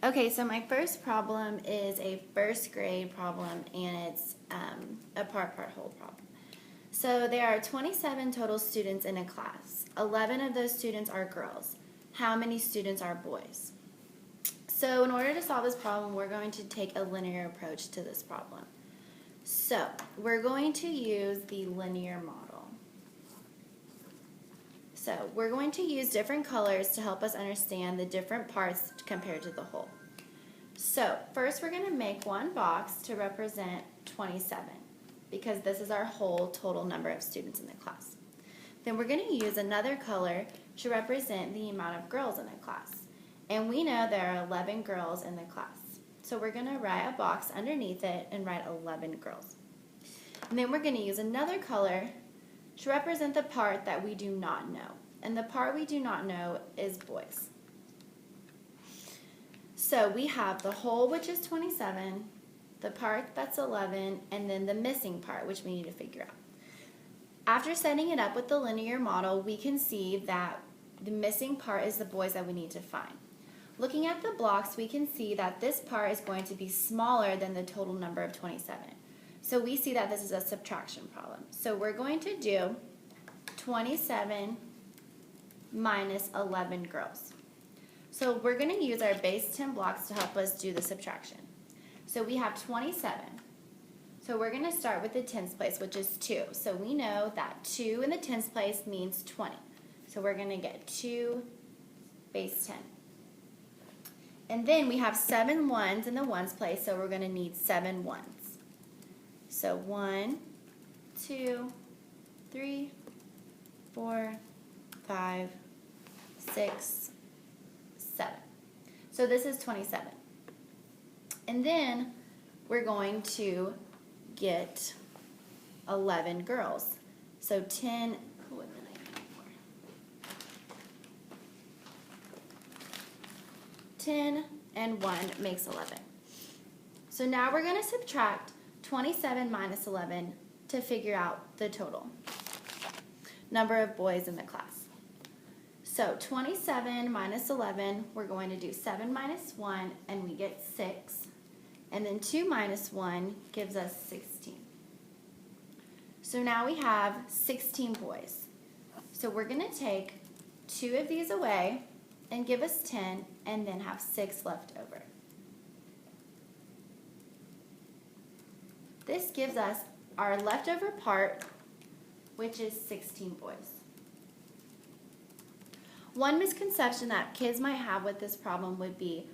Okay, so my first problem is a first grade problem, and it's a part whole problem. So there are 27 total students in a class. 11 of those students are girls. How many students are boys? So in order to solve this problem, we're going to take a linear approach to this problem. So we're going to use the linear model. So we're going to use different colors to help us understand the different parts compared to the whole. So first we're going to make one box to represent 27 because this is our whole total number of students in the class. Then we're going to use another color to represent the amount of girls in the class. And we know there are 11 girls in the class. So we're going to write a box underneath it and write 11 girls. And then we're going to use another color to represent the part that we do not know. And the part we do not know is boys. So we have the whole, which is 27, the part that's 11, and then the missing part, which we need to figure out. After setting it up with the linear model, we can see that the missing part is the boys that we need to find. Looking at the blocks, we can see that this part is going to be smaller than the total number of 27. So we see that this is a subtraction problem. So we're going to do 27 minus 11 girls. So we're going to use our base 10 blocks to help us do the subtraction. So we have 27. So we're going to start with the tens place, which is 2. So we know that 2 in the tens place means 20. So we're going to get 2 base 10. And then we have 7 ones in the ones place, so we're going to need 7 ones. So 1, 2, 3, 4, 5, 6, 7. So this is 27. And then we're going to get 11 girls. So 10, 10 and 1 makes 11. So now we're going to subtract 27 minus 11 to figure out the total number of boys in the class. So 27 minus 11, we're going to do 7 minus 1, and we get 6. And then 2 minus 1 gives us 16. So now we have 16 boys. So we're going to take 2 of these away and give us 10, and then have 6 left over. This gives us our leftover part, which is 16 boys. One misconception that kids might have with this problem would be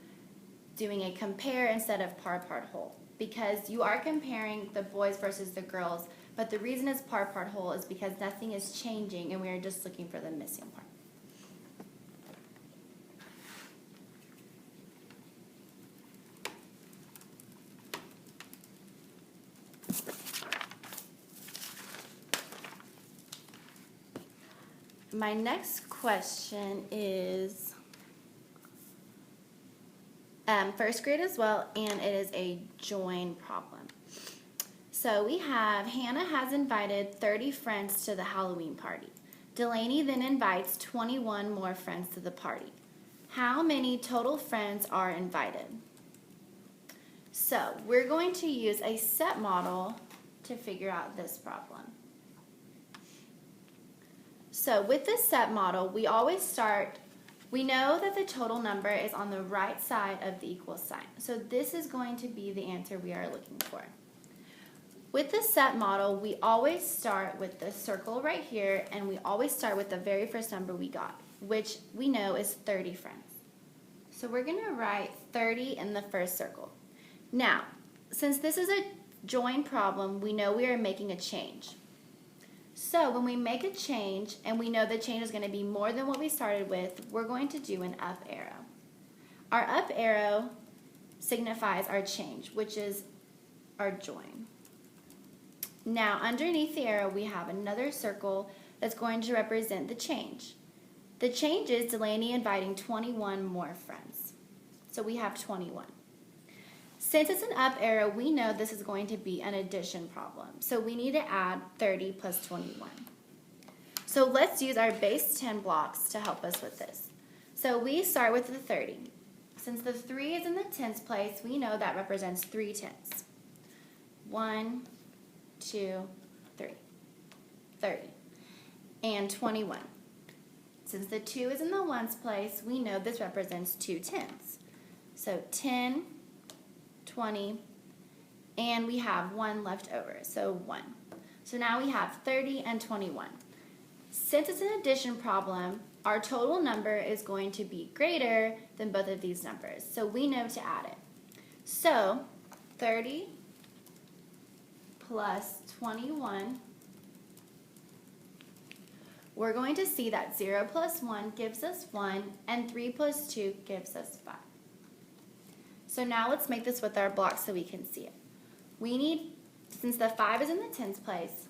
doing a compare instead of part whole, because you are comparing the boys versus the girls, but the reason it's part whole is because nothing is changing and we are just looking for the missing part. My next question is first grade as well, and it is a join problem. So we have Hannah has invited 30 friends to the Halloween party. Delaney then invites 21 more friends to the party. How many total friends are invited? So we're going to use a set model to figure out this problem. So with this set model, we always start, we know that the total number is on the right side of the equal sign. So this is going to be the answer we are looking for. With the set model, we always start with the circle right here, and we always start with the very first number we got, which we know is 30 friends. So we're going to write 30 in the first circle. Now, since this is a join problem, we know we are making a change. So when we make a change and we know the change is going to be more than what we started with, we're going to do an up arrow. Our up arrow signifies our change, which is our join. Now underneath the arrow we have another circle that's going to represent the change. The change is Delaney inviting 21 more friends. So we have 21. Since it's an up arrow, we know this is going to be an addition problem. So we need to add 30 plus 21. So let's use our base 10 blocks to help us with this. So we start with the 30. Since the 3 is in the tens place, we know that represents 3 tenths. 1, 2, 3. 30. And 21. Since the 2 is in the ones place, we know this represents 2 tenths. So 10, 20, and we have 1 left over, so 1. So now we have 30 and 21. Since it's an addition problem, our total number is going to be greater than both of these numbers. So we know to add it. So 30 plus 21, we're going to see that 0 plus 1 gives us 1, and 3 plus 2 gives us 5. So now let's make this with our blocks so we can see it. We need, since the 5 is in the tens place,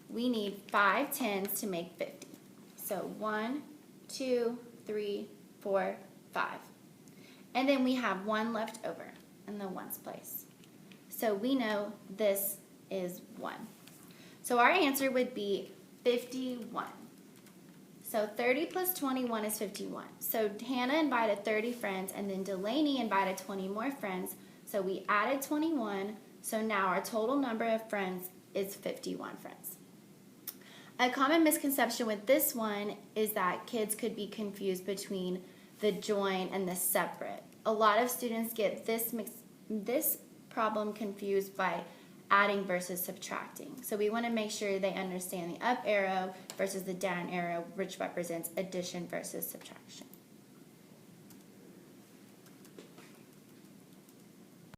we need 5 tens to make 50. So 1, 2, 3, 4, 5. And then we have 1 left over in the ones place. So we know this is 1. So our answer would be 51. So 30 plus 21 is 51. So Hannah invited 30 friends, and then Delaney invited 20 more friends. So we added 21. So now our total number of friends is 51 friends. A common misconception with this one is that kids could be confused between the join and the separate. A lot of students get this problem confused by adding versus subtracting. So we want to make sure they understand the up arrow versus the down arrow, which represents addition versus subtraction.